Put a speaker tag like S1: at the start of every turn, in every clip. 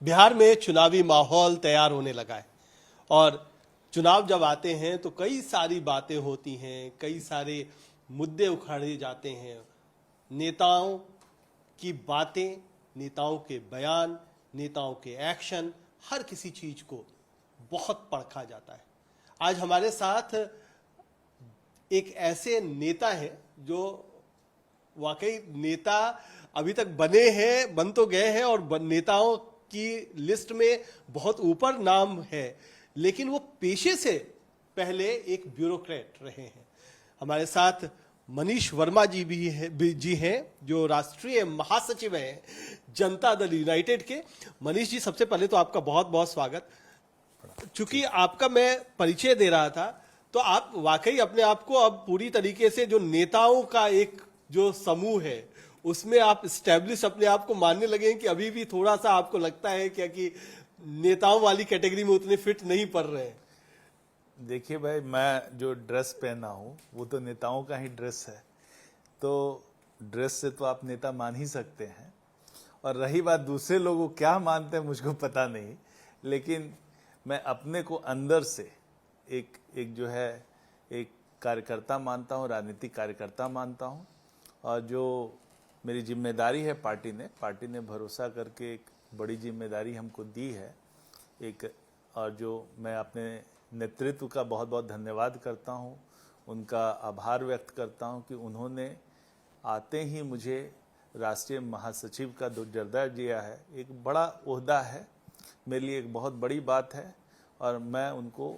S1: बिहार में चुनावी माहौल तैयार होने लगा है और चुनाव जब आते हैं तो कई सारी बातें होती हैं, कई सारे मुद्दे उखाड़े जाते हैं। नेताओं की बातें, नेताओं के बयान, नेताओं के एक्शन, हर किसी चीज को बहुत परखा जाता है। आज हमारे साथ एक ऐसे नेता हैं जो वाकई नेता अभी तक बने हैं, बन तो गए हैं और नेताओं की लिस्ट में बहुत ऊपर नाम है, लेकिन वो पेशे से पहले एक ब्यूरोक्रेट रहे हैं। हमारे साथ मनीष वर्मा जी हैं जो राष्ट्रीय महासचिव हैं जनता दल यूनाइटेड के। मनीष जी, सबसे पहले तो आपका बहुत बहुत स्वागत। चूंकि आपका मैं परिचय दे रहा था तो आप वाकई अपने आप को अब पूरी तरीके से जो नेताओं का एक जो समूह है उसमें आप स्टैब्लिश अपने आप को मानने लगे हैं कि अभी भी थोड़ा सा आपको लगता है क्या कि नेताओं वाली कैटेगरी में उतने फिट नहीं पड़ रहे हैं?
S2: देखिए भाई, मैं जो ड्रेस पहना हूँ वो तो नेताओं का ही ड्रेस है, तो ड्रेस से तो आप नेता मान ही सकते हैं। और रही बात दूसरे लोगों क्या मानते हैं मुझको पता नहीं, लेकिन मैं अपने को अंदर से एक जो है एक कार्यकर्ता मानता हूँ, राजनीतिक कार्यकर्ता मानता हूँ। और जो मेरी जिम्मेदारी है पार्टी ने भरोसा करके एक बड़ी जिम्मेदारी हमको दी है एक, और जो मैं अपने नेतृत्व का बहुत बहुत धन्यवाद करता हूँ, उनका आभार व्यक्त करता हूँ कि उन्होंने आते ही मुझे राष्ट्रीय महासचिव का दर्जा दिया है। एक बड़ा ओहदा है, मेरे लिए एक बहुत बड़ी बात है और मैं उनको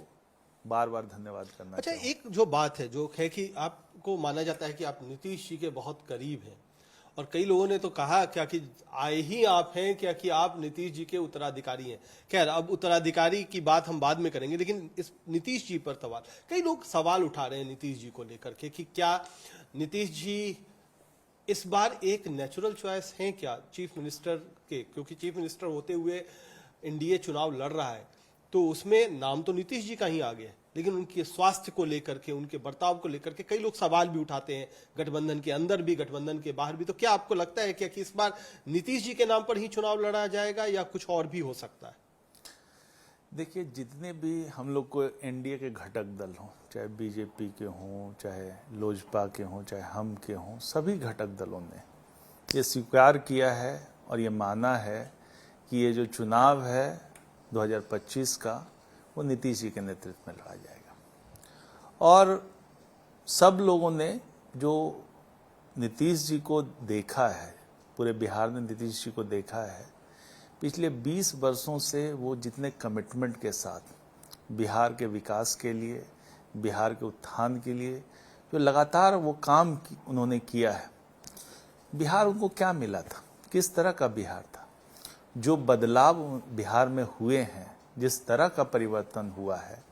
S2: बार बार धन्यवाद करना
S1: अच्छा,
S2: चाहूँगा।
S1: एक जो बात है जो है कि आपको माना जाता है कि आप नीतीश जी के बहुत करीब हैं और कई लोगों ने तो कहा क्या कि आए ही आप हैं क्या कि आप नीतीश जी के उत्तराधिकारी हैं। खैर, अब उत्तराधिकारी की बात हम बाद में करेंगे, लेकिन इस नीतीश जी पर कई लोग सवाल उठा रहे हैं नीतीश जी को लेकर के कि क्या नीतीश जी इस बार एक नेचुरल चॉइस हैं क्या चीफ मिनिस्टर के? क्योंकि चीफ मिनिस्टर होते हुए एनडीए चुनाव लड़ रहा है तो उसमें नाम तो नीतीश जी का ही आ गया है, लेकिन उनके स्वास्थ्य को लेकर के, उनके बर्ताव को लेकर के कई लोग सवाल भी उठाते हैं, गठबंधन के अंदर भी, गठबंधन के बाहर भी। तो क्या आपको लगता है क्या कि इस बार नीतीश जी के नाम पर ही चुनाव लड़ा जाएगा या कुछ और भी हो सकता है?
S2: देखिए, जितने भी हम लोग को एनडीए के घटक दल हों, चाहे बीजेपी के हों, चाहे लोजपा के हों, चाहे हम के हों, सभी घटक दलों ने ये स्वीकार किया है और ये माना है कि ये जो चुनाव है 2025 का वो नीतीश जी के नेतृत्व में लड़ा जाएगा। और सब लोगों ने जो नीतीश जी को देखा है, पूरे बिहार ने नीतीश जी को देखा है, पिछले 20 वर्षों से वो जितने कमिटमेंट के साथ बिहार के विकास के लिए, बिहार के उत्थान के लिए जो लगातार वो काम उन्होंने किया है। बिहार उनको क्या मिला था, किस तरह का बिहार था, जो बदलाव बिहार में हुए हैं, जिस तरह का परिवर्तन हुआ है,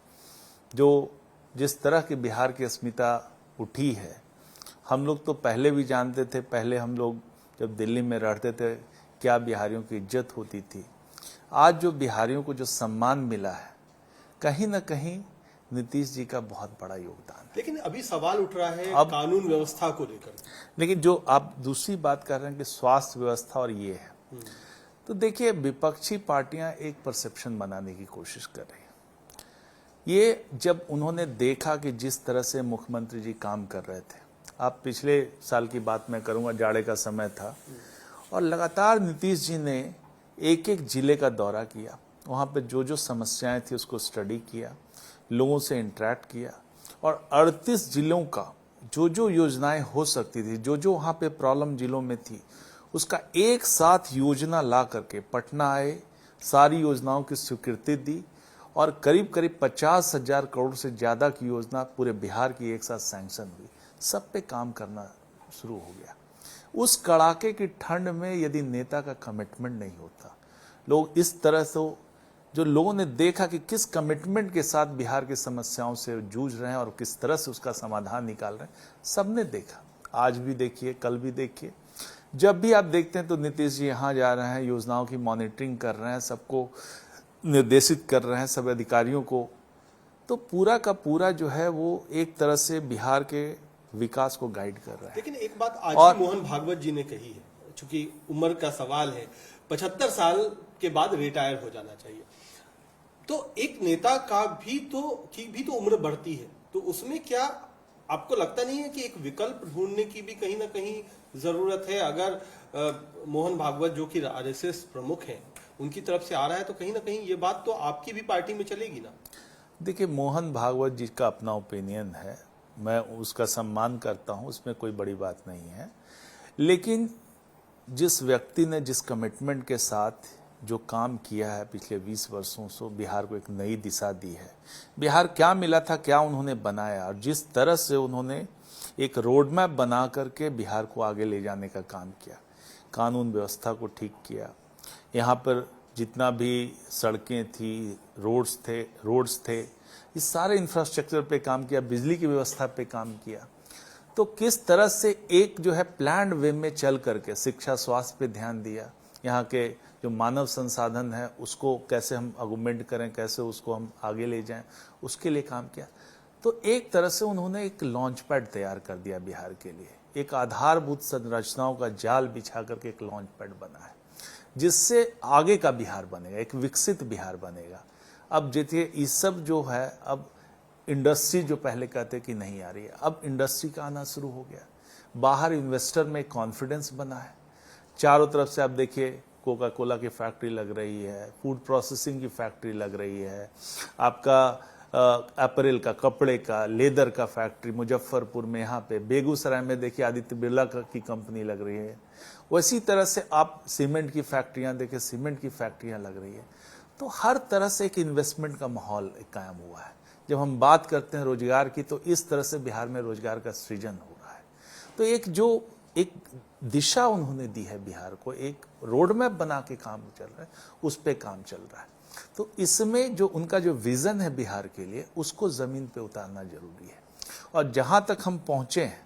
S2: जो जिस तरह की बिहार की अस्मिता उठी है, हम लोग तो पहले भी जानते थे। पहले हम लोग जब दिल्ली में रहते थे क्या बिहारियों की इज्जत होती थी। आज जो बिहारियों को जो सम्मान मिला है, कहीं ना कहीं नीतीश जी का बहुत बड़ा योगदान है।
S1: लेकिन अभी सवाल उठ रहा है
S2: अब
S1: कानून व्यवस्था को लेकर।
S2: लेकिन जो आप दूसरी बात कर रहे हैं कि स्वास्थ्य व्यवस्था और ये है, तो देखिए, विपक्षी पार्टियां एक परसेप्शन बनाने की कोशिश कर रही हैं। ये जब उन्होंने देखा कि जिस तरह से मुख्यमंत्री जी काम कर रहे थे, आप पिछले साल की बात मैं करूंगा, जाड़े का समय था और लगातार नीतीश जी ने एक एक जिले का दौरा किया, वहाँ पे जो जो समस्याएं थी उसको स्टडी किया, लोगों से इंटरेक्ट किया और 38 जिलों का जो जो योजनाएं हो सकती थी, जो जो वहाँ पे प्रॉब्लम जिलों में थी, उसका एक साथ योजना ला करके पटना आए, सारी योजनाओं की स्वीकृति दी और करीब करीब 50,000 करोड़ से ज़्यादा की योजना पूरे बिहार की एक साथ सैंक्शन हुई। सब पे काम करना शुरू हो गया। उस कड़ाके की ठंड में यदि नेता का कमिटमेंट नहीं होता, लोग इस तरह से, जो लोगों ने देखा कि किस कमिटमेंट के साथ बिहार की समस्याओं से जूझ रहे हैं और किस तरह से उसका समाधान निकाल रहे हैं, सबने देखा। आज भी देखिए, कल भी देखिए, जब भी आप देखते हैं तो नीतीश जी यहाँ जा रहे हैं, योजनाओं की मॉनिटरिंग कर रहे हैं, सबको निर्देशित कर रहे हैं, सब अधिकारियों को। तो पूरा का पूरा जो है वो एक तरह से बिहार के विकास को गाइड कर रहा है।
S1: लेकिन एक बात आज भी मोहन भागवत जी ने कही है, चूंकि उम्र का सवाल है, 75 साल के बाद रिटायर हो जाना चाहिए। तो एक नेता की भी तो उम्र बढ़ती है, तो उसमें क्या आपको लगता नहीं है कि एक विकल्प ढूंढने की भी कहीं ना कहीं जरूरत है? अगर मोहन भागवत जो कि आरएसएस प्रमुख हैं, उनकी तरफ से आ रहा है, तो कहीं ना कहीं ये बात तो आपकी भी पार्टी में चलेगी ना?
S2: देखिए, मोहन भागवत जी का अपना ओपिनियन है, मैं उसका सम्मान करता हूं, उसमें कोई बड़ी बात नहीं है। लेकिन जिस व्यक्ति ने जिस कमिटमेंट के साथ जो काम किया है पिछले 20 वर्षों से, बिहार को एक नई दिशा दी है, बिहार क्या मिला था, क्या उन्होंने बनाया, और जिस तरह से उन्होंने एक रोड मैप बना करके बिहार को आगे ले जाने का काम किया, कानून व्यवस्था को ठीक किया, यहाँ पर जितना भी सड़कें थी, रोड्स थे, इस सारे इंफ्रास्ट्रक्चर पे काम किया, बिजली की व्यवस्था पे काम किया। तो किस तरह से एक जो है प्लान्ड वे में चल करके शिक्षा स्वास्थ्य पे ध्यान दिया, यहाँ के जो मानव संसाधन है उसको कैसे हम अगुमेंट करें, कैसे उसको हम आगे ले जाएं, उसके लिए काम किया। तो एक तरह से उन्होंने एक लॉन्च पैड तैयार कर दिया बिहार के लिए, एक आधारभूत संरचनाओं का जाल बिछा करके एक लॉन्च पैड बना है, जिससे आगे का बिहार बनेगा, एक विकसित बिहार बनेगा। अब देखिए, ये सब जो है, अब इंडस्ट्री जो पहले कहते कि नहीं आ रही है, अब इंडस्ट्री का आना शुरू हो गया, बाहर इन्वेस्टर में कॉन्फिडेंस बना है। चारों तरफ से आप देखिए, कोका कोला की फैक्ट्री लग रही है, फूड प्रोसेसिंग की फैक्ट्री लग रही है, आपका अपरेल का, कपड़े का, लेदर का फैक्ट्री मुजफ्फरपुर में, यहाँ पे बेगूसराय में देखिए आदित्य बिरला की कंपनी लग रही है। वैसी तरह से आप सीमेंट की फैक्ट्रियाँ देखिए, सीमेंट की फैक्ट्रियाँ लग रही है। तो हर तरह से एक इन्वेस्टमेंट का माहौल कायम हुआ है। जब हम बात करते हैं रोजगार की, तो इस तरह से बिहार में रोजगार का सृजन हो रहा है। तो एक दिशा उन्होंने दी है बिहार को, एक रोड मैप बना के काम चल रहा है, उस पे काम चल रहा है। तो इसमें जो उनका जो विजन है बिहार के लिए, उसको जमीन पे उतारना जरूरी है। और जहां तक हम पहुंचे हैं,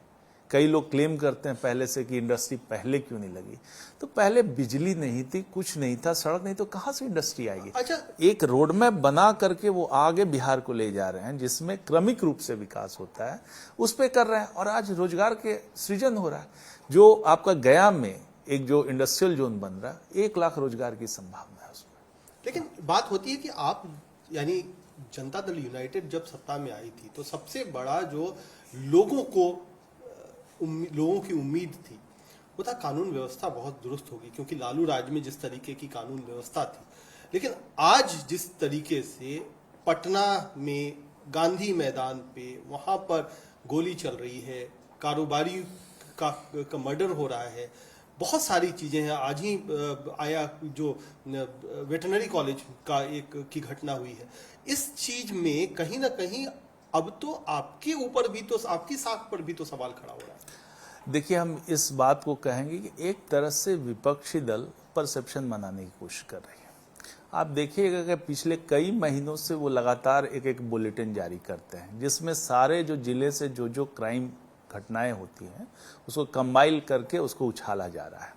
S2: कई लोग क्लेम करते हैं पहले से कि इंडस्ट्री पहले क्यों नहीं लगी, तो पहले बिजली नहीं थी, कुछ नहीं था, सड़क नहीं, तो कहां से इंडस्ट्री आएगी?
S1: अच्छा,
S2: एक रोड मैप बना करके वो आगे बिहार को ले जा रहे हैं, जिसमें क्रमिक रूप से विकास होता है, उस पे कर रहे हैं, और आज रोजगार के सृजन हो रहा है। जो आपका गया में एक जो इंडस्ट्रियल जोन बन रहा है, 1 लाख रोजगार की संभावना है उसमें।
S1: लेकिन बात होती है कि आप, यानी जनता दल यूनाइटेड जब सत्ता में आई थी, तो सबसे बड़ा जो लोगों की उम्मीद थी वो था कानून व्यवस्था बहुत दुरुस्त होगी, क्योंकि लालू राज में जिस तरीके की कानून व्यवस्था थी। लेकिन आज जिस तरीके से पटना में गांधी मैदान पे वहां पर गोली चल रही है, कारोबारी का मर्डर हो रहा है, बहुत सारी चीजें हैं। आज ही आया जो वेटरनरी कॉलेज का की घटना हुई है। इस चीज में कहीं ना कहीं अब तो आपके ऊपर भी तो, आपकी साख पर भी तो सवाल खड़ा हो रहा है।
S2: देखिए, हम इस बात को कहेंगे कि एक तरह से विपक्षी दल परसेप्शन बनाने की कोशिश कर रही है। आप देखिएगा कि पिछले कई महीनों से वो लगातार एक बुलेटिन जारी करते हैं, जिसमें सारे जो जिले से जो क्राइम घटनाएं होती हैं उसको कंबाइल करके उसको उछाला जा रहा है।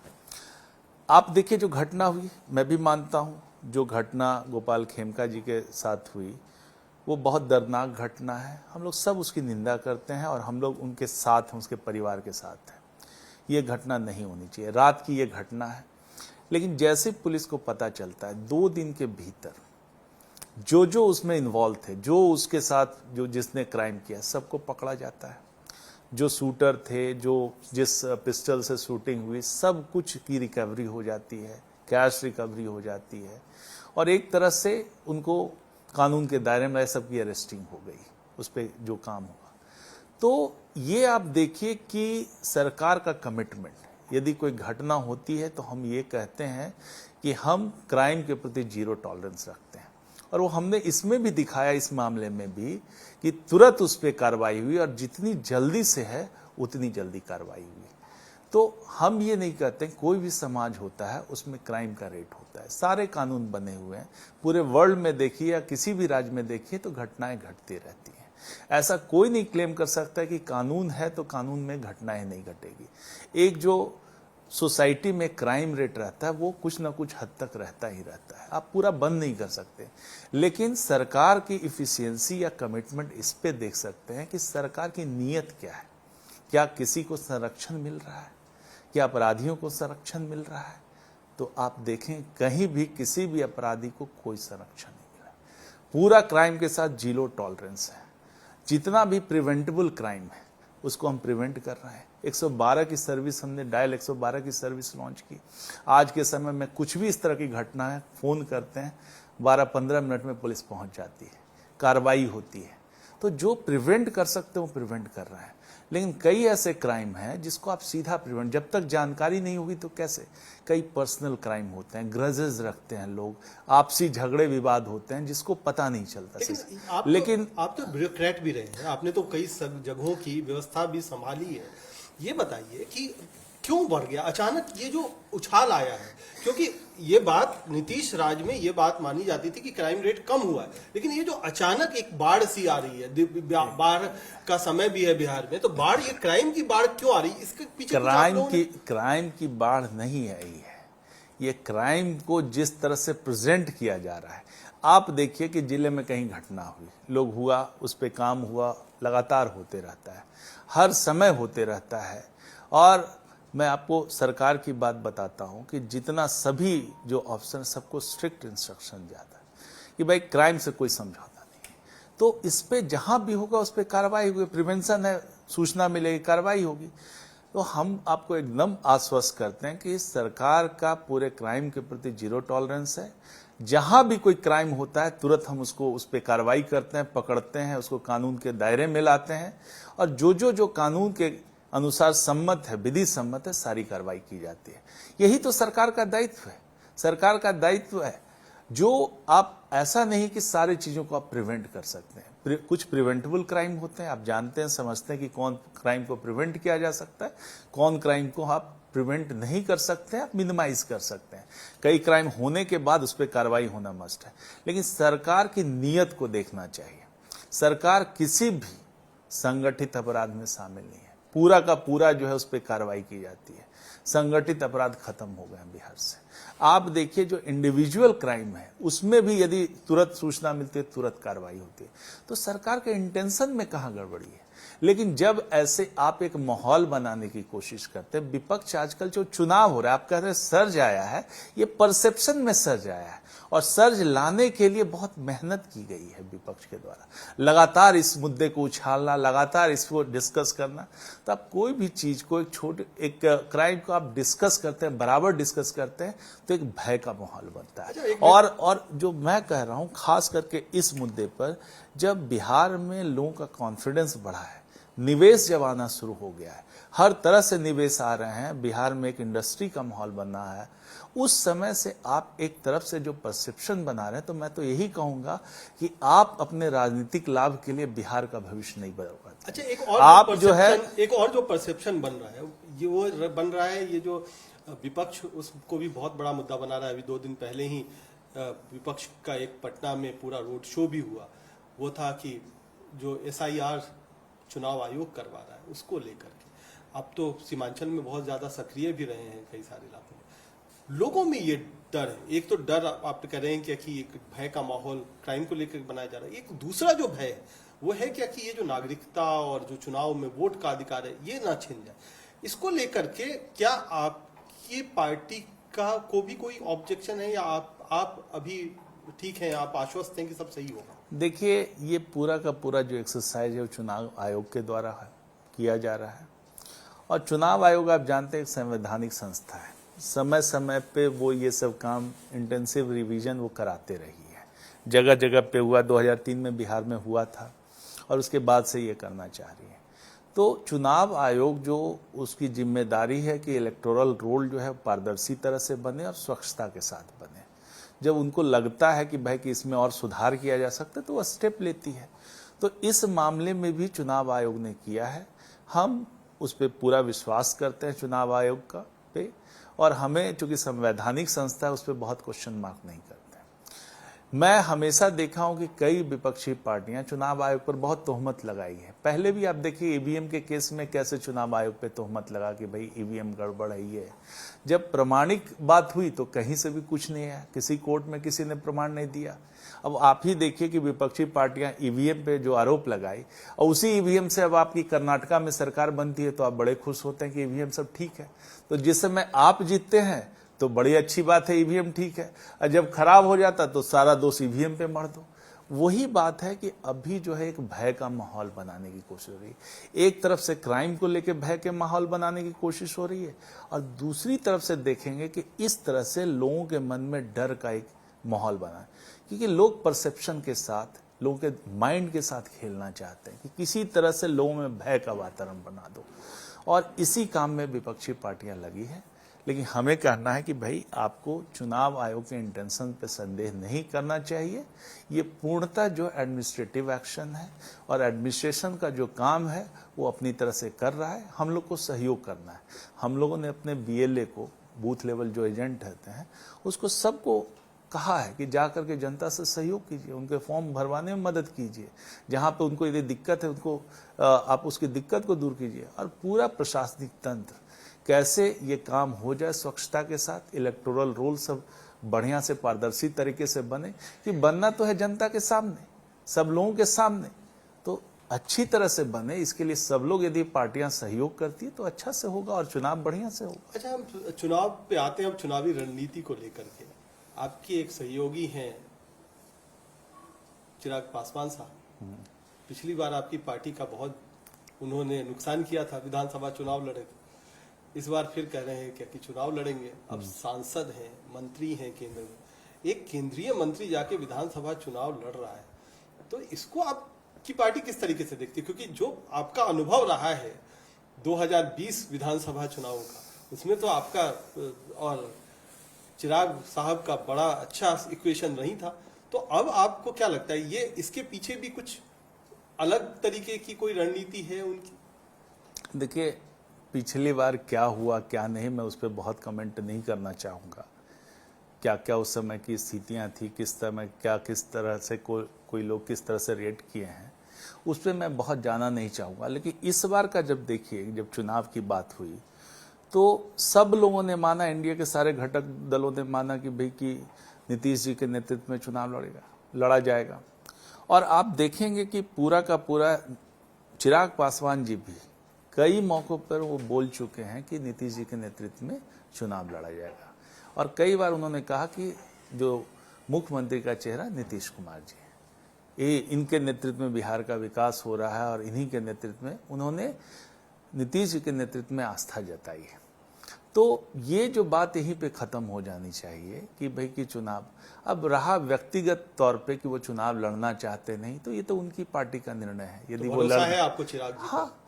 S2: आप देखिए, जो घटना हुई, मैं भी मानता हूं, जो घटना गोपाल खेमका जी के साथ हुई वो बहुत दर्दनाक घटना है। हम लोग सब उसकी निंदा करते हैं और हम लोग उनके साथ हैं, उसके परिवार के साथ हैं। ये घटना नहीं होनी चाहिए, रात की ये घटना है। लेकिन जैसे पुलिस को पता चलता है, 2 दिन के भीतर जो उसमें इन्वॉल्व थे, जो उसके साथ जिसने क्राइम किया, सबको पकड़ा जाता है। जो शूटर थे, जिस पिस्टल से शूटिंग हुई, सब कुछ की रिकवरी हो जाती है, कैश रिकवरी हो जाती है, और एक तरह से उनको कानून के दायरे में सबकी अरेस्टिंग हो गई, उस पर जो काम हुआ। तो ये आप देखिए कि सरकार का कमिटमेंट, यदि कोई घटना होती है तो हम ये कहते हैं कि हम क्राइम के प्रति 0 टॉलरेंस रखते हैं, और वो हमने इसमें भी दिखाया, इस मामले में भी, कि तुरंत उस पर कार्रवाई हुई, और जितनी जल्दी से है उतनी जल्दी कार्रवाई हुई। तो हम ये नहीं कहते, कोई भी समाज होता है उसमें क्राइम का रेट होता है, सारे कानून बने हुए हैं, पूरे वर्ल्ड में देखिए या किसी भी राज्य में देखिए तो घटनाएं घटती रहती हैं। ऐसा कोई नहीं क्लेम कर सकता कि कानून है तो कानून में घटनाएं नहीं घटेगी। एक जो सोसाइटी में क्राइम रेट रहता है वो कुछ ना कुछ हद तक रहता ही रहता है, आप पूरा बंद नहीं कर सकते। लेकिन सरकार की इफिशियंसी या कमिटमेंट इस पे देख सकते हैं कि सरकार की नीयत क्या है, क्या किसी को संरक्षण मिल रहा है, क्या अपराधियों को संरक्षण मिल रहा है, तो आप देखें कहीं भी किसी भी अपराधी को कोई संरक्षण नहीं मिला। पूरा क्राइम के साथ जीरो टॉलरेंस है। जितना भी प्रिवेंटेबल क्राइम है उसको हम प्रिवेंट कर रहे हैं। 112 की सर्विस हमने डायल 112 की सर्विस लॉन्च की। आज के समय में कुछ भी इस तरह की घटना है, फोन करते हैं, 12-15 मिनट में पुलिस पहुंच जाती है, कार्रवाई होती है। तो जो प्रिवेंट कर सकते हैं वो प्रिवेंट कर रहे हैं। लेकिन कई ऐसे क्राइम हैं जिसको आप सीधा प्रिवेंट, जब तक जानकारी नहीं होगी तो कैसे। कई पर्सनल क्राइम होते हैं, ग्रजेस रखते हैं लोग, आपसी झगड़े विवाद होते हैं जिसको पता नहीं चलता।
S1: लेकिन आप तो ब्यूरोक्रेट भी रहे हैं, आपने तो कई जगहों की व्यवस्था भी संभाली है। ये बताइए कि क्यों बढ़ गया अचानक ये जो उछाल आया है? क्योंकि ये बात नीतीश राज में ये बात मानी जाती थी कि क्राइम रेट कम हुआ है, लेकिन ये जो अचानक एक बाढ़ सी आ रही है, बाढ़ का समय भी है बिहार में, तो बाढ़, ये क्राइम की बाढ़ क्यों आ रही है? इसके पीछे
S2: क्राइम की बाढ़ नहीं आई है। ये क्राइम को जिस तरह से प्रेजेंट किया जा रहा है, आप देखिए कि जिले में कहीं घटना हुई, लोग हुआ, उस पर काम हुआ, लगातार होते रहता है, हर समय होते रहता है। और मैं आपको सरकार की बात बताता हूं कि जितना सभी जो ऑफिसर, सबको स्ट्रिक्ट इंस्ट्रक्शन जाता है कि भाई क्राइम से कोई समझौता नहीं है। तो इस पे जहां भी होगा उस पर कार्रवाई होगी। प्रिवेंशन है, सूचना मिलेगी, कार्रवाई होगी। तो हम आपको एकदम आश्वस्त करते हैं कि सरकार का पूरे क्राइम के प्रति जीरो टॉलरेंस है। जहां भी कोई क्राइम होता है तुरंत हम उसको, उस पर कार्रवाई करते हैं, पकड़ते हैं, उसको कानून के दायरे में लाते हैं, और जो कानून के अनुसार सम्मत है, विधि सम्मत है, सारी कार्रवाई की जाती है। यही तो सरकार का दायित्व है। सरकार का दायित्व है जो आप ऐसा नहीं कि सारी चीजों को आप प्रिवेंट कर सकते हैं। कुछ प्रिवेंटेबल क्राइम होते हैं, आप जानते हैं, समझते हैं कि कौन क्राइम को प्रिवेंट किया जा सकता है, कौन क्राइम को आप प्रिवेंट नहीं कर सकते हैं, आप मिनिमाइज कर सकते हैं। कई क्राइम होने के बाद उस पर कार्रवाई होना मस्ट है। लेकिन सरकार की नीयत को देखना चाहिए। सरकार किसी भी संगठित अपराध में शामिल नहीं है। पूरा का पूरा जो है उस पर कार्रवाई की जाती है। संगठित अपराध खत्म हो गए बिहार से। आप देखिए जो इंडिविजुअल क्राइम है उसमें भी यदि तुरंत सूचना मिलती है, तुरंत कार्रवाई होती है। तो सरकार के इंटेंशन में कहाँ गड़बड़ी है? लेकिन जब ऐसे आप एक माहौल बनाने की कोशिश करते हैं, विपक्ष आजकल जो चुनाव हो रहा है, आप कह रहे हैं सर्ज आया है, ये परसेप्शन में सर्ज आया है, और सर्ज लाने के लिए बहुत मेहनत की गई है विपक्ष के द्वारा। लगातार इस मुद्दे को उछालना, लगातार इसको डिस्कस करना। तो आप कोई भी चीज को, एक क्राइम को आप डिस्कस करते हैं, बराबर डिस्कस करते हैं, तो एक भय का माहौल बनता है। और जो मैं कह रहा हूं, खास करके इस मुद्दे पर, जब बिहार में लोगों का कॉन्फिडेंस बढ़ा है, निवेश जब आना शुरू हो गया है, हर तरह से निवेश आ रहे हैं, बिहार में एक इंडस्ट्री का माहौल बन रहा है, उस समय से आप एक तरफ से जो परसेप्शन बना रहे हैं, तो मैं तो यही कहूंगा कि आप अपने राजनीतिक लाभ के लिए बिहार का भविष्य नहीं बर्बाद।
S1: अच्छा, एक और जो परसेप्शन बन रहा है, ये वो बन रहा है, ये जो विपक्ष उसको भी बहुत बड़ा मुद्दा बना रहा है। अभी 2 दिन पहले ही विपक्ष का एक पटना में पूरा रोड शो भी हुआ। वो था कि जो SIR चुनाव आयोग करवा रहा है उसको लेकर के। अब तो सीमांचल में बहुत ज्यादा सक्रिय भी रहे हैं कई सारे इलाकों में। लोगों में ये डर है, एक तो डर आप कह रहे हैं कि एक भय का माहौल क्राइम को लेकर बनाया जा रहा है। एक दूसरा जो भय है वो है क्या कि ये जो नागरिकता और जो चुनाव में वोट का अधिकार है ये ना छिन जाए। इसको लेकर के क्या आपकी पार्टी का को भी कोई ऑब्जेक्शन है, या आप अभी ठीक है, आप आश्वस्त हैं कि सब सही होगा?
S2: देखिए, ये पूरा का पूरा जो एक्सरसाइज है वो चुनाव आयोग के द्वारा किया जा रहा है। और चुनाव आयोग आप जानते हैं एक संवैधानिक संस्था है। समय समय पे वो ये सब काम, इंटेंसिव रिवीजन वो कराते रही है। जगह जगह पे हुआ, 2003 में बिहार में हुआ था, और उसके बाद से ये करना चाह रही है। तो चुनाव आयोग जो उसकी जिम्मेदारी है कि इलेक्टोरल रोल जो है पारदर्शी तरह से बने और स्वच्छता के साथ बने। जब उनको लगता है कि भाई कि इसमें और सुधार किया जा सकता है तो वह स्टेप लेती है। तो इस मामले में भी चुनाव आयोग ने किया है। हम उस पर पूरा विश्वास करते हैं चुनाव आयोग का पे, और हमें चूंकि संवैधानिक संस्था है उस पर बहुत क्वेश्चन मार्क नहीं करते। मैं हमेशा देखा हूं कि कई विपक्षी पार्टियां चुनाव आयोग पर बहुत तोहमत लगाई है। पहले भी आप देखिए ईवीएम के केस में कैसे चुनाव आयोग पे तोहमत लगा कि भाई ईवीएम गड़बड़ है ये। जब प्रमाणिक बात हुई तो कहीं से भी कुछ नहीं है, किसी कोर्ट में किसी ने प्रमाण नहीं दिया। अब आप ही देखिए कि विपक्षी पार्टियां ईवीएम पे जो आरोप लगाई, और उसी ईवीएम से अब आपकी कर्नाटका में सरकार बनती है, तो आप बड़े खुश होते हैं कि ईवीएम सब ठीक है। तो जिस समय आप जीतते हैं तो बड़ी अच्छी बात है, ईवीएम ठीक है, और जब खराब हो जाता तो सारा दोष ईवीएम पे मर दो। वही बात है कि अभी जो है एक भय का माहौल बनाने की कोशिश हो रही है। एक तरफ से क्राइम को लेकर भय के माहौल बनाने की कोशिश हो रही है, और दूसरी तरफ से देखेंगे कि इस तरह से लोगों के मन में डर का एक माहौल बना है, क्योंकि लोग परसेप्शन के साथ, लोगों के माइंड के साथ खेलना चाहते हैं कि किसी तरह से लोगों में भय का वातावरण बना दो, और इसी काम में विपक्षी पार्टियां लगी है। लेकिन हमें कहना है कि भाई आपको चुनाव आयोग के इंटेंशन पे संदेह नहीं करना चाहिए। ये पूर्णतः जो एडमिनिस्ट्रेटिव एक्शन है, और एडमिनिस्ट्रेशन का जो काम है वो अपनी तरह से कर रहा है। हम लोग को सहयोग करना है। हम लोगों ने अपने BLA को, बूथ लेवल जो एजेंट रहते हैं, उसको सबको कहा है कि जाकर के जनता से सहयोग कीजिए, उनके फॉर्म भरवाने में मदद कीजिए, जहां पे उनको यदि दिक्कत है उनको आप उसकी दिक्कत को दूर कीजिए। और पूरा प्रशासनिक तंत्र कैसे ये काम हो जाए स्वच्छता के साथ, इलेक्टोरल रोल सब बढ़िया से पारदर्शी तरीके से बने, कि बनना तो है जनता के सामने, सब लोगों के सामने, तो अच्छी तरह से बने। इसके लिए सब लोग, यदि पार्टियां सहयोग करती है तो अच्छा से होगा और चुनाव बढ़िया से होगा।
S1: अच्छा, हम चुनाव पे आते हैं। अब चुनावी रणनीति को लेकर के आपकी एक सहयोगी हैं चिराग पासवान साहब। पिछली बार आपकी पार्टी का बहुत उन्होंने नुकसान किया था, विधानसभा चुनाव लड़े थे। इस बार फिर कह रहे हैं कि चुनाव लड़ेंगे। अब सांसद हैं, मंत्री हैं केंद्र में, एक केंद्रीय मंत्री जाके विधानसभा चुनाव लड़ रहा है, तो इसको आपकी पार्टी किस तरीके से देखती है? क्योंकि जो आपका अनुभव रहा है 2020 विधानसभा चुनाव का, उसमें तो आपका और चिराग साहब का बड़ा अच्छा इक्वेशन नहीं था। तो अब आपको क्या लगता है, ये इसके पीछे भी कुछ अलग तरीके की कोई रणनीति है उनकी?
S2: देखिए, पिछली बार क्या हुआ क्या नहीं, मैं उस पर बहुत कमेंट नहीं करना चाहूँगा। क्या क्या उस समय की स्थितियाँ थी, किस समय क्या, किस तरह से कोई लोग किस तरह से रिएक्ट किए हैं, उस पर मैं बहुत जाना नहीं चाहूँगा। लेकिन इस बार का जब देखिए, जब चुनाव की बात हुई तो सब लोगों ने माना, एनडीए के सारे घटक दलों ने माना कि भाई कि नीतीश जी के नेतृत्व में चुनाव लड़ा जाएगा। और आप देखेंगे कि पूरा का पूरा चिराग पासवान जी भी कई मौक़ों पर वो बोल चुके हैं कि नीतीश जी के नेतृत्व में चुनाव लड़ा जाएगा, और कई बार उन्होंने कहा कि जो मुख्यमंत्री का चेहरा नीतीश कुमार जी है, ये इनके नेतृत्व में बिहार का विकास हो रहा है, और इन्हीं के नेतृत्व में उन्होंने नीतीश जी के नेतृत्व में आस्था जताई है। तो ये जो बात यहीं पे ख़त्म हो जानी चाहिए कि भाई कि चुनाव अब रहा व्यक्तिगत तौर पे कि वो चुनाव लड़ना चाहते नहीं, तो ये तो उनकी पार्टी का निर्णय है। यदि
S1: तो
S2: वो लड़
S1: है आपको चिराग जी?
S2: हाँ,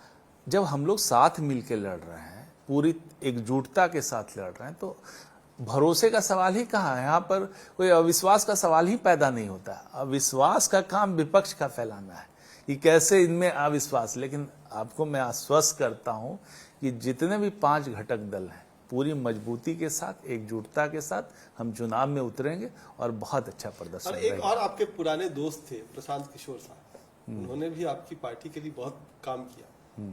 S2: जब हम लोग साथ मिलकर लड़ रहे हैं, पूरी एकजुटता के साथ लड़ रहे हैं, तो भरोसे का सवाल ही कहाँ है। यहाँ पर कोई अविश्वास का सवाल ही पैदा नहीं होता। अविश्वास का काम विपक्ष का फैलाना है कि कैसे इनमें अविश्वास। लेकिन आपको मैं आश्वस्त करता हूँ कि जितने भी 5 घटक दल हैं, पूरी मजबूती के साथ, एकजुटता के साथ हम चुनाव में उतरेंगे और बहुत अच्छा प्रदर्शन
S1: और एक और आपके पुराने दोस्त थे प्रशांत किशोर साहब, उन्होंने भी आपकी पार्टी के लिए बहुत काम किया।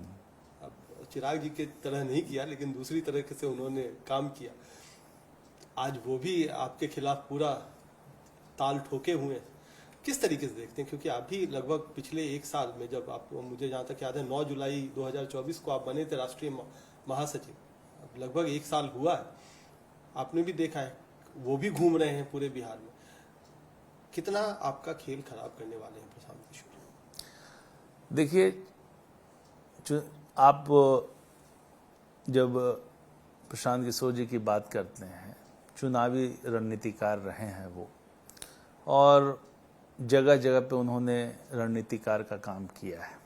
S1: अब चिराग जी के तरह नहीं किया, लेकिन दूसरी तरह से उन्होंने काम किया। आज वो भी आपके खिलाफ पूरा ताल ठोके हुए हैं। किस तरीके से देखते हैं? क्योंकि आप भी लगभग पिछले 1 साल में, जब आप, मुझे जहाँ तक याद है 9 जुलाई 2024 को आप बने थे राष्ट्रीय महासचिव, अब लगभग 1 साल हुआ है, आपने भी देखा है वो भी घूम रहे हैं पूरे बिहार में। कितना आपका खेल खराब करने वाले हैं प्रशांत किशोर?
S2: देखिए, आप जब प्रशांत किशोर जी की बात करते हैं, चुनावी रणनीतिकार रहे हैं वो, और जगह जगह पे उन्होंने रणनीतिकार का काम किया है।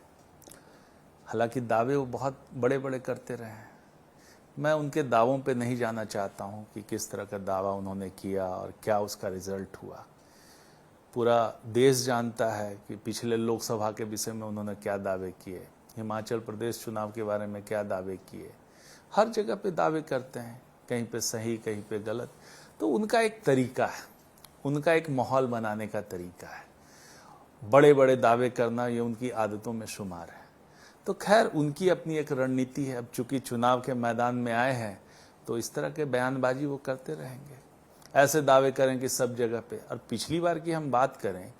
S2: हालांकि दावे वो बहुत बड़े बड़े करते रहे हैं। मैं उनके दावों पे नहीं जाना चाहता हूं कि किस तरह का दावा उन्होंने किया और क्या उसका रिजल्ट हुआ। पूरा देश जानता है कि पिछले लोकसभा के विषय में उन्होंने क्या दावे किए, हिमाचल प्रदेश चुनाव के बारे में क्या दावे किए। हर जगह पे दावे करते हैं, कहीं पे सही कहीं पे गलत। तो उनका एक तरीका है, उनका एक माहौल बनाने का तरीका है। बड़े बड़े दावे करना ये उनकी आदतों में शुमार है। तो खैर, उनकी अपनी एक रणनीति है। अब चूंकि चुनाव के मैदान में आए हैं तो इस तरह के बयानबाजी वो करते रहेंगे, ऐसे दावे करें कि सब जगह पे। और पिछली बार की हम बात करें,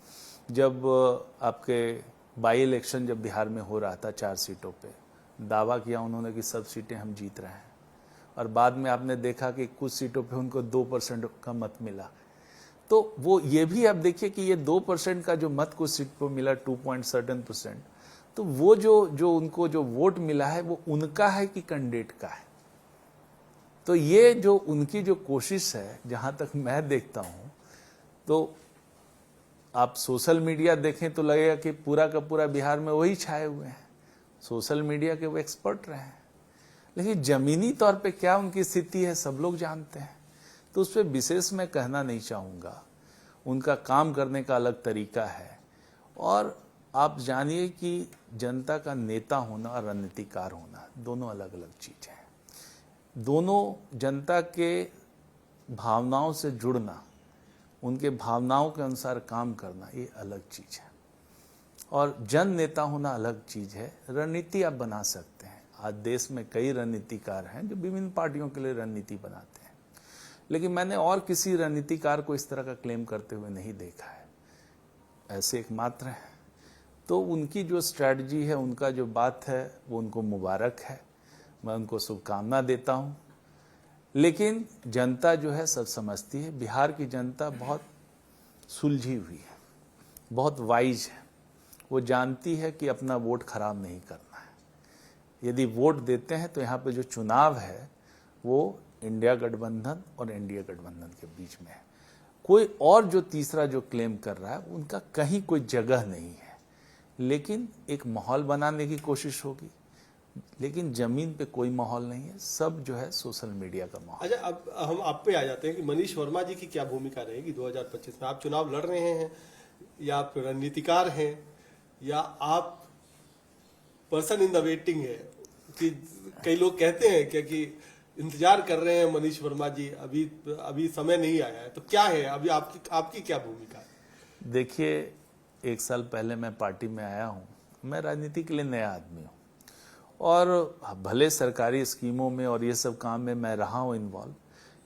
S2: जब आपके बाई इलेक्शन जब बिहार में हो रहा था 4 सीटों पे, दावा किया उन्होंने कि सब सीटें हम जीत रहे हैं, और बाद में आपने देखा कि कुछ सीटों पे उनको 2% का मत मिला। तो वो ये भी आप देखिए कि ये 2% का जो मत कुछ सीट पर मिला 2.7%, तो वो जो उनको जो वोट मिला है वो उनका है कि कैंडिडेट का है। तो ये जो उनकी जो कोशिश है, जहां तक मैं देखता हूं, तो आप सोशल मीडिया देखें तो लगेगा कि पूरा का पूरा बिहार में वही छाए हुए हैं, सोशल मीडिया के वो एक्सपर्ट रहे हैं, लेकिन जमीनी तौर पे क्या उनकी स्थिति है सब लोग जानते हैं। तो उस पर विशेष मैं कहना नहीं चाहूँगा, उनका काम करने का अलग तरीका है। और आप जानिए कि जनता का नेता होना और रणनीतिकार होना दोनों अलग अलग चीज़ हैं। दोनों जनता के भावनाओं से जुड़ना, उनके भावनाओं के अनुसार काम करना, ये अलग चीज़ है। और जन नेता होना अलग चीज़ है। रणनीति आप बना सकते हैं। आज देश में कई रणनीतिकार हैं जो विभिन्न पार्टियों के लिए रणनीति बनाते हैं, लेकिन मैंने और किसी रणनीतिकार को इस तरह का क्लेम करते हुए नहीं देखा है। ऐसे एकमात्र हैं। तो उनकी जो स्ट्रैटेजी है, उनका जो बात है, वो उनको मुबारक है, मैं उनको शुभकामना देता हूँ। लेकिन जनता जो है सब समझती है। बिहार की जनता बहुत सुलझी हुई है, बहुत वाइज है। वो जानती है कि अपना वोट खराब नहीं करना है। यदि वोट देते हैं तो यहाँ पे जो चुनाव है वो इंडिया गठबंधन और एनडीए गठबंधन के बीच में है। कोई और जो तीसरा जो क्लेम कर रहा है उनका कहीं कोई जगह नहीं है। लेकिन एक माहौल बनाने की कोशिश होगी, लेकिन जमीन पे कोई माहौल नहीं है। सब जो है सोशल मीडिया का माहौल।
S1: अच्छा, अब हम आप पे आ जाते हैं कि मनीष वर्मा जी की क्या भूमिका रहेगी 2025 में? आप चुनाव लड़ रहे हैं, या आप रणनीतिकार हैं, या आप पर्सन इन द वेटिंग है? कि कई लोग कहते हैं कि इंतजार कर रहे हैं मनीष वर्मा जी, अभी समय नहीं आया है। तो क्या है अभी आपकी क्या भूमिका है?
S2: देखिए, 1 साल पहले मैं पार्टी में आया हूँ। मैं राजनीति के लिए नया आदमी हूँ, और भले सरकारी स्कीमों में और ये सब काम में मैं रहा हूँ इन्वॉल्व,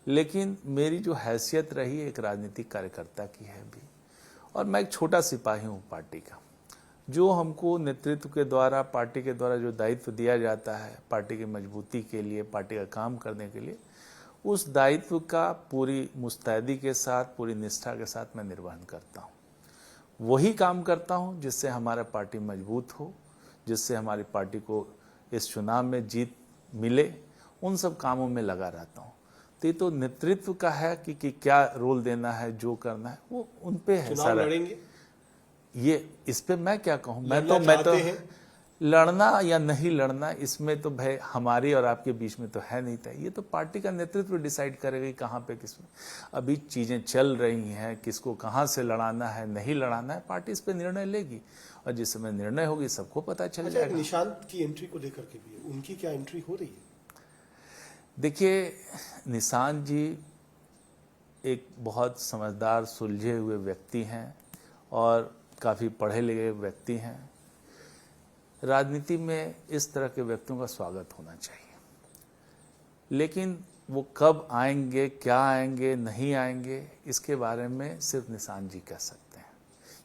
S2: लेकिन मेरी जो हैसियत रही एक राजनीतिक कार्यकर्ता की है भी। और मैं एक छोटा सिपाही हूँ पार्टी का। जो हमको नेतृत्व के द्वारा, पार्टी के द्वारा जो दायित्व दिया जाता है पार्टी की मजबूती के लिए, पार्टी का काम करने के लिए, उस दायित्व का पूरी मुस्तैदी के साथ, पूरी निष्ठा के साथ मैं निर्वहन करता हूँ। वही काम करता हूँ जिससे हमारा पार्टी मजबूत हो, जिससे हमारी पार्टी को इस चुनाव में जीत मिले। उन सब कामों में लगा रहता हूँ। तो ये तो नेतृत्व का है कि क्या रोल देना है, जो करना है वो उन पे है।
S1: चुनाव लड़ेंगे?
S2: ये इस पे मैं क्या कहूँ? मैं तो लड़ना या नहीं लड़ना, इसमें तो भाई हमारी और आपके बीच में तो है नहीं था। ये तो पार्टी का नेतृत्व डिसाइड करेगा कहाँ पे किसमें। अभी चीजें चल रही हैं, किसको कहाँ से लड़ाना है, नहीं लड़ाना है, पार्टी इस पे निर्णय लेगी, और जिस समय निर्णय होगी सबको पता चल जाएगा।
S1: निशांत की एंट्री को लेकर के भी उनकी क्या एंट्री हो रही है?
S2: देखिए, निशांत जी एक बहुत समझदार, सुलझे हुए व्यक्ति हैं और काफ़ी पढ़े लिखे व्यक्ति हैं। राजनीति में इस तरह के व्यक्तियों का स्वागत होना चाहिए, लेकिन वो कब आएंगे, क्या आएंगे, नहीं आएंगे, इसके बारे में सिर्फ निशांत जी कह सकते हैं।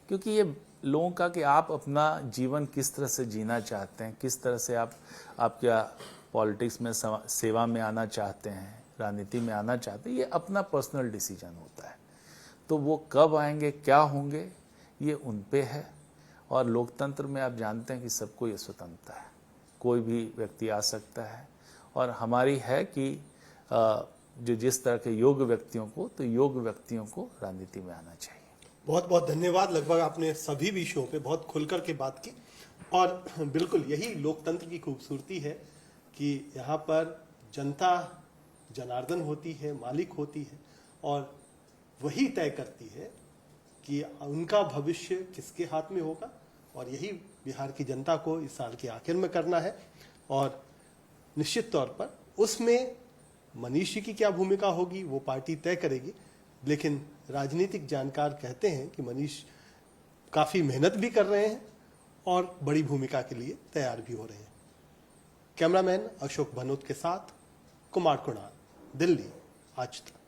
S2: क्योंकि ये लोगों का कि आप अपना जीवन किस तरह से जीना चाहते हैं, किस तरह से आप क्या पॉलिटिक्स में सेवा में आना चाहते हैं, राजनीति में आना चाहते हैं, ये अपना पर्सनल डिसीजन होता है। तो वो कब आएंगे, क्या होंगे, ये उन पे है। और लोकतंत्र में आप जानते हैं कि सबको ये स्वतंत्रता है, कोई भी व्यक्ति आ सकता है। और हमारी है कि जो जिस तरह के योग्य व्यक्तियों को, तो योग्य व्यक्तियों को राजनीति में आना चाहिए।
S1: बहुत बहुत धन्यवाद। लगभग आपने सभी विषयों पे बहुत खुलकर के बात की, और बिल्कुल यही लोकतंत्र की खूबसूरती है कि यहाँ पर जनता जनार्दन होती है, मालिक होती है, और वही तय करती है कि उनका भविष्य किसके हाथ में होगा। और यही बिहार की जनता को इस साल के आखिर में करना है। और निश्चित तौर पर उसमें मनीष जी की क्या भूमिका होगी वो पार्टी तय करेगी, लेकिन राजनीतिक जानकार कहते हैं कि मनीष काफ़ी मेहनत भी कर रहे हैं और बड़ी भूमिका के लिए तैयार भी हो रहे हैं। कैमरामैन अशोक भनोत के साथ कुमार कुणाल, दिल्ली, आज तक।